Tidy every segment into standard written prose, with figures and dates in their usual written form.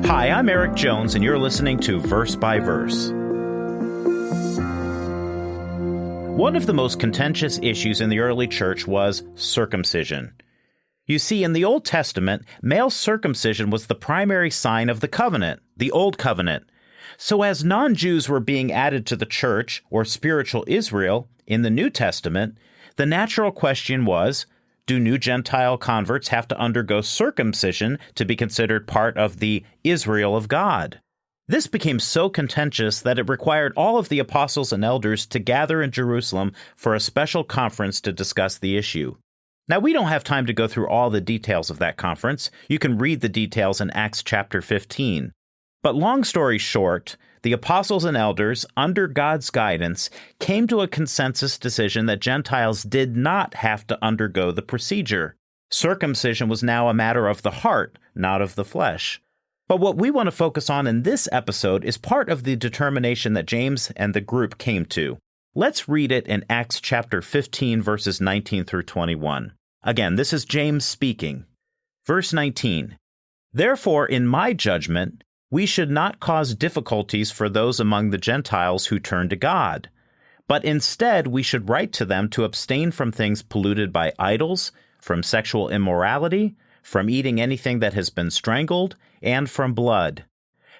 Hi, I'm Erik Jones, and you're listening to Verse by Verse. One of the most contentious issues in the early church was circumcision. You see, in the Old Testament, male circumcision was the primary sign of the covenant, the Old Covenant. So as non-Jews were being added to the church, or spiritual Israel, in the New Testament, the natural question was, do new Gentile converts have to undergo circumcision to be considered part of the Israel of God? This became so contentious that it required all of the apostles and elders to gather in Jerusalem for a special conference to discuss the issue. Now, we don't have time to go through all the details of that conference. You can read the details in Acts chapter 15. But long story short, the apostles and elders, under God's guidance, came to a consensus decision that Gentiles did not have to undergo the procedure. Circumcision was now a matter of the heart, not of the flesh. But what we want to focus on in this episode is part of the determination that James and the group came to. Let's read it in Acts chapter 15, verses 19 through 21. Again, this is James speaking. Verse 19, "Therefore, in my judgment, we should not cause difficulties for those among the Gentiles who turn to God, but instead we should write to them to abstain from things polluted by idols, from sexual immorality, from eating anything that has been strangled, and from blood.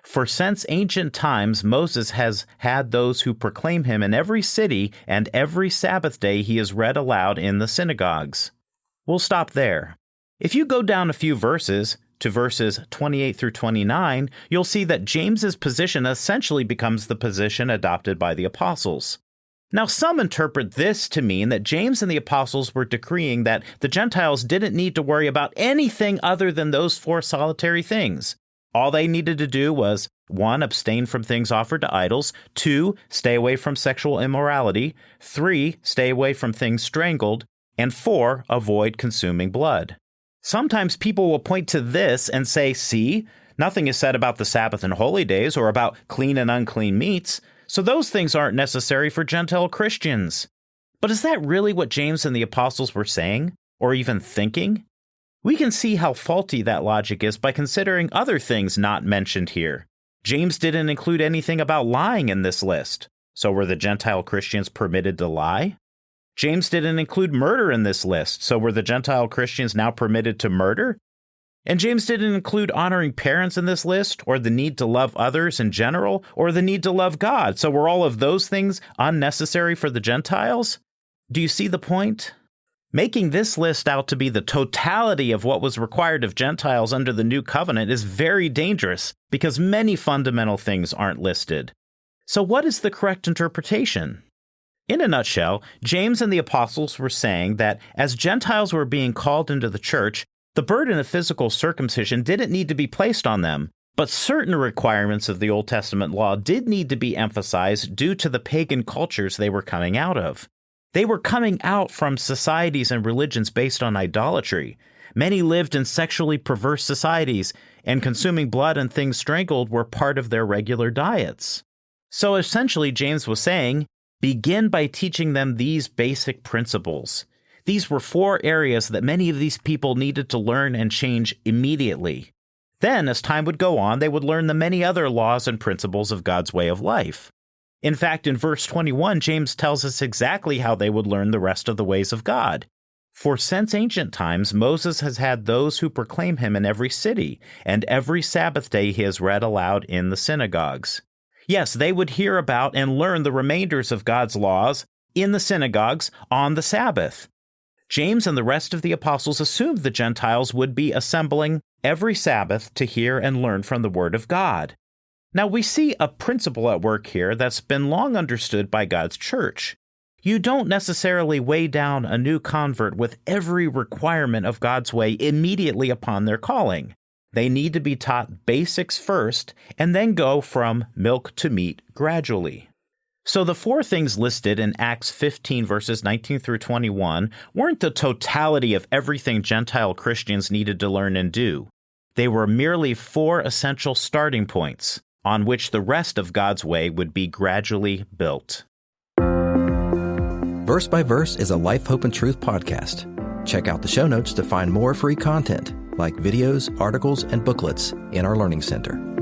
For since ancient times Moses has had those who proclaim him in every city, and every Sabbath day he is read aloud in the synagogues." We'll stop there. If you go down a few verses, to verses 28 through 29, you'll see that James's position essentially becomes the position adopted by the apostles. Now, some interpret this to mean that James and the apostles were decreeing that the Gentiles didn't need to worry about anything other than those four solitary things. All they needed to do was, 1, abstain from things offered to idols, 2, stay away from sexual immorality, 3, stay away from things strangled, and 4, avoid consuming blood. Sometimes people will point to this and say, see, nothing is said about the Sabbath and holy days or about clean and unclean meats, so those things aren't necessary for Gentile Christians. But is that really what James and the apostles were saying, or even thinking? We can see how faulty that logic is by considering other things not mentioned here. James didn't include anything about lying in this list, so were the Gentile Christians permitted to lie? James didn't include murder in this list, so were the Gentile Christians now permitted to murder? And James didn't include honoring parents in this list, or the need to love others in general, or the need to love God, so were all of those things unnecessary for the Gentiles? Do you see the point? Making this list out to be the totality of what was required of Gentiles under the new covenant is very dangerous, because many fundamental things aren't listed. So what is the correct interpretation? In a nutshell, James and the apostles were saying that as Gentiles were being called into the church, the burden of physical circumcision didn't need to be placed on them, but certain requirements of the Old Testament law did need to be emphasized due to the pagan cultures they were coming out of. They were coming out from societies and religions based on idolatry. Many lived in sexually perverse societies, and consuming blood and things strangled were part of their regular diets. So essentially, James was saying, begin by teaching them these basic principles. These were 4 areas that many of these people needed to learn and change immediately. Then, as time would go on, they would learn the many other laws and principles of God's way of life. In fact, in verse 21, James tells us exactly how they would learn the rest of the ways of God. For since ancient times, Moses has had those who proclaim him in every city, and every Sabbath day he is read aloud in the synagogues. Yes, they would hear about and learn the remainders of God's laws in the synagogues on the Sabbath. James and the rest of the apostles assumed the Gentiles would be assembling every Sabbath to hear and learn from the Word of God. Now, we see a principle at work here that's been long understood by God's church. You don't necessarily weigh down a new convert with every requirement of God's way immediately upon their calling. They need to be taught basics first, and then go from milk to meat gradually. So the 4 things listed in Acts 15 verses 19 through 21 weren't the totality of everything Gentile Christians needed to learn and do. They were merely 4 essential starting points on which the rest of God's way would be gradually built. Verse by Verse is a Life, Hope, and Truth podcast. Check out the show notes to find more free content, like videos, articles, and booklets in our Learning Center.